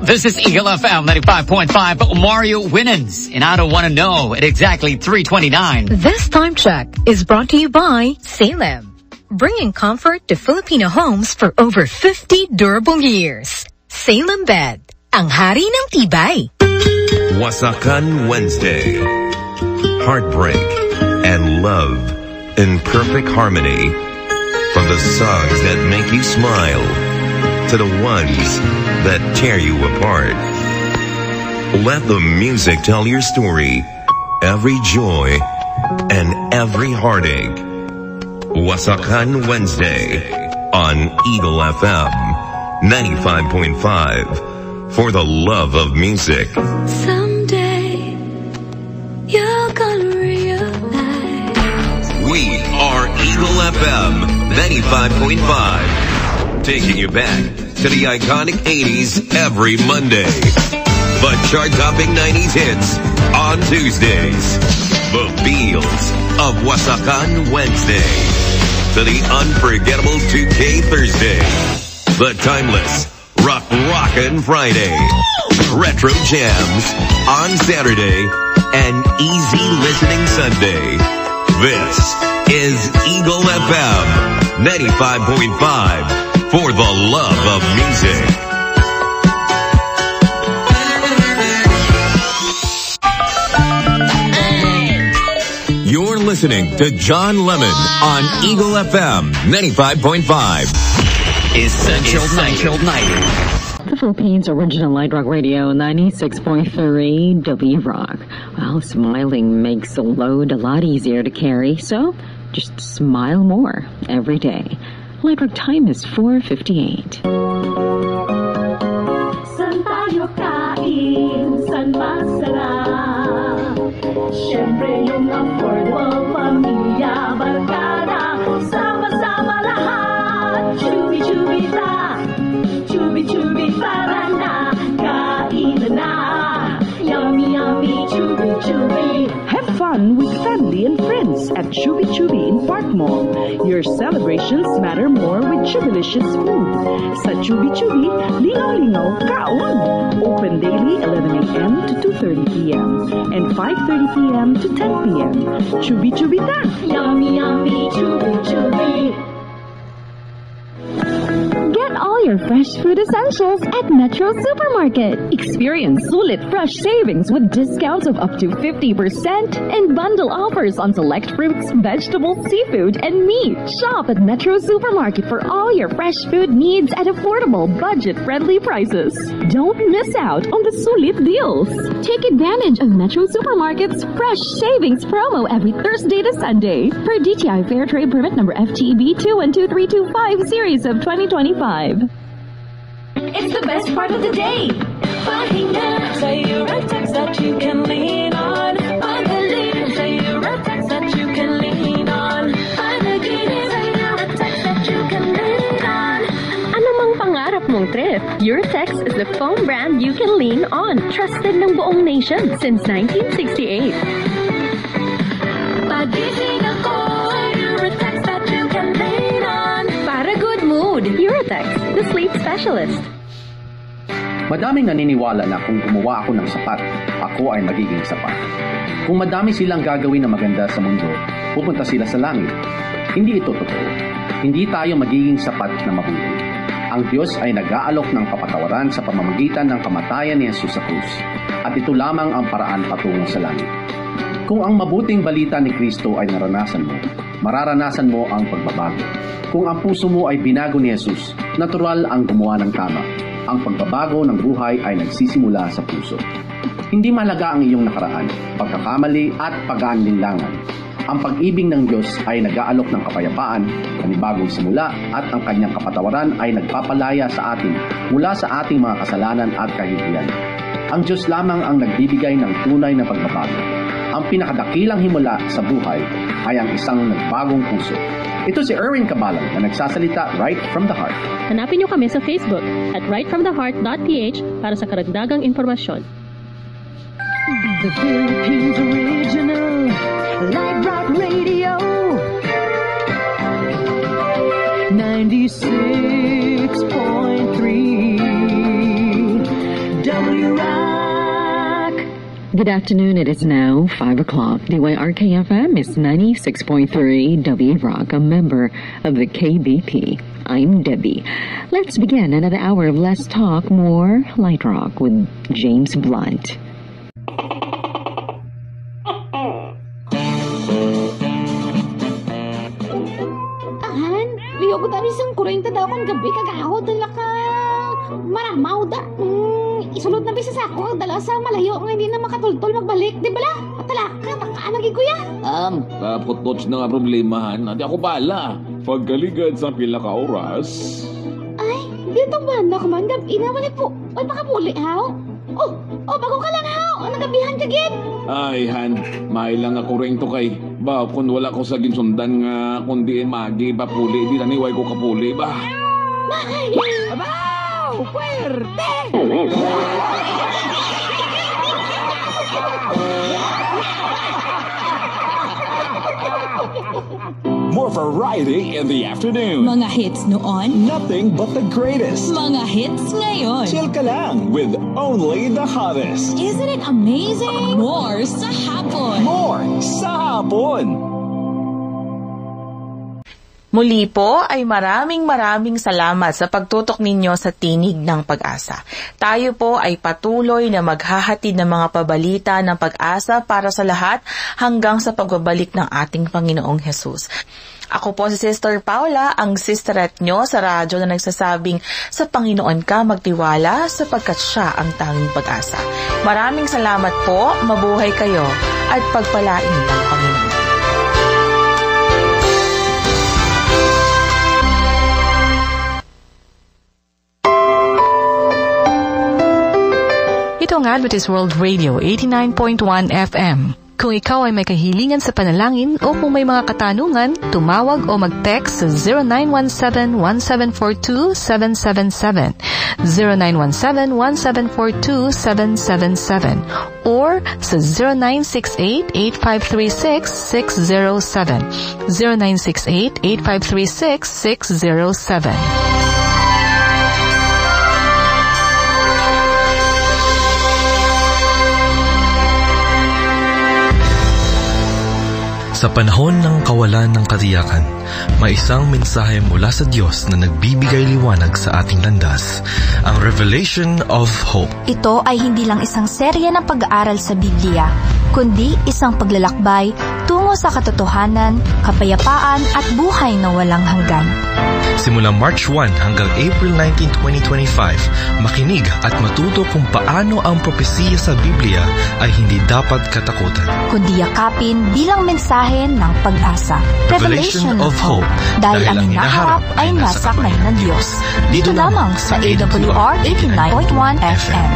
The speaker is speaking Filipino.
This is Eagle FM 95.5. Mario Winans, and I don't want to know at exactly 3:29. This time check is brought to you by Salem, bringing comfort to Filipino homes for over 50 durable years. Salem Bed, ang hari ng tibay. Wasakan Wednesday. Heartbreak and love in perfect harmony. From the songs that make you smile to the ones that tear you apart. Let the music tell your story. Every joy and every heartache. Wasakan Wednesday on Eagle FM 95.5 for the love of music. Someday you're gonna realize We are Eagle FM 95.5. Taking you back to the iconic 80s every Monday. The chart-topping 90s hits on Tuesdays. The feels of Wasakan Wednesday. To the unforgettable 2K Thursday. The timeless Rockin' Friday. Retro jams on Saturday. And easy listening Sunday. This is Eagle FM 95.5. For the love of music. You're listening to John Lemon on Eagle FM 95.5. Essential Night. The Philippines original Light Rock Radio 96.3 W Rock. Well, smiling makes the load a lot easier to carry, so just smile more every day. Light Rock time is 4:58. San tayo kain? San masarap? Siyempre yung affordable pamilya barkada. Sama-sama lahat. Chubi-chubi-ta. Chubi-chubi-ta na. Kain na. Yummy-yummy chubi-chubi. Have fun with family and friends at Chubi Chubi in Park Mall. Your celebrations matter more with Chubilicious food. Sa Chubi Chubi, lingaw-lingaw, kaon! Open daily 11 a.m. to 2:30 p.m. and 5:30 p.m. to 10 p.m. Chubi Chubi ta! Yummy, yummy, chubi-chubi. Get all your fresh food essentials at Metro Supermarket. Experience sulit fresh savings with discounts of up to 50% and bundle offers on select fruits, vegetables, seafood, and meat. Shop at Metro Supermarket for all your fresh food needs at affordable, budget-friendly prices. Don't miss out on the sulit deals. Take advantage of Metro Supermarket's fresh savings promo every Thursday to Sunday per DTI Fair Trade Permit number FTEB 212325 series of 2025. It's the best part of the day. Pahinga sa Eurotex that you can lean on. Pagaling sa Eurotex that you can lean on. Panaginip sa Eurotex that you can lean on. Ano mang pangarap mong trip, Eurotex is the foam brand you can lean on. Trusted ng buong nation since 1968. Pagising ako, Eurotex that you can lean on. Para good mood, Eurotex, the sleep specialist. Madaming naniniwala na kung gumawa ako ng sapat, ako ay magiging sapat. Kung madami silang gagawin na maganda sa mundo, pupunta sila sa langit. Hindi ito totoo. Hindi tayo magiging sapat na mabuti. Ang Diyos ay nag-aalok ng kapatawaran sa pamamagitan ng kamatayan ni Jesus sa krus. At ito lamang ang paraan patungo sa langit. Kung ang mabuting balita ni Kristo ay naranasan mo, mararanasan mo ang pagbabago. Kung ang puso mo ay binago ni Jesus, natural ang gumawa ng tama. Ang pagbabago ng buhay ay nagsisimula sa puso. Hindi mahalaga ang iyong nakaraan, pagkakamali at pag-aalinlangan. Ang pag-ibig ng Diyos ay nag-aalok ng kapayapaan, panibagong simula at ang kanyang kapatawaran ay nagpapalaya sa atin mula sa ating mga kasalanan at kahihiyan. Ang Diyos lamang ang nagbibigay ng tunay na pagbabago. Ang pinakadakilang himula sa buhay ay ang isang nagbagong puso. Ito si Erwin Cabalan na nagsasalita right from the heart. Hanapin niyo kami sa Facebook at rightfromtheheart.ph para sa karagdagang impormasyon. The Philippines original Light Rock Radio 96.3 Good afternoon. It is now 5 o'clock. DYRK-FM is 96.3 W-Rock, a member of the KBP. I'm Debbie. Let's begin another hour of Let's Talk More Light Rock with James Blunt. Liyo ko dami isang 40 daw kong gabi kagahod dala ka maramaw da. Isulod na bisa sa ako dala sa malayo nga hindi na makatultol magbalik. Di ba la? Matalaka, makaanagin ko yan. Kaputots na nga problemahan. Hindi ako bala. Pagkaligad sa pila ka oras. Ay, dito ba na kuman gabi na wala po. Ay, makapuli haw. Bago ka lang haw. Nagabihan ka gid. Ay, Han. Mailang ako rin to kay. Ba, kung wala ko sa ginsundan nga, kundi magi, papuli, di naniway ko kapuli, ba? Ay! Abaw! Puwerte! More variety in the afternoon. Mga hits noon. Nothing but the greatest. Mga hits ngayon. Chill ka lang with only the hottest. Isn't it amazing? More sa hapon. More sa hapon. Muli po ay maraming salamat sa pagtutok ninyo sa Tinig ng Pag-asa. Tayo po ay patuloy na maghahatid ng mga pabalita ng pag-asa para sa lahat hanggang sa pagbabalik ng ating Panginoong Hesus. Ako po si Sister Paula, ang sisterette nyo sa radyo na nagsasabing sa Panginoon ka magtiwala sapagkat siya ang tanging pag-asa. Maraming salamat po, mabuhay kayo at pagpalain ng Panginoon. Ito ang Adventist World Radio 89.1 FM. Kung ikaw ay may kahilingan sa panalangin o kung may mga katanungan, tumawag o mag-text sa 0917-1742-777, 0917-1742-777, or sa 0968-8536-607, 0968-8536-607. Sa panahon ng kawalan ng katiyakan, may isang mensahe mula sa Diyos na nagbibigay liwanag sa ating landas, ang Revelation of Hope. Ito ay hindi lang isang serye ng pag-aaral sa Biblia, kundi isang paglalakbay tungo sa katotohanan, kapayapaan at buhay na walang hanggan. Simulang March 1 hanggang April 19, 2025, makinig at matuto kung paano ang propesiya sa Biblia ay hindi dapat katakutan, kundi yakapin bilang mensahe ng pag-asa. Revelation of Hope. Dahil ang hinaharap ay nasa kamay ng Diyos. Dito lamang sa AWR 89.1 FM.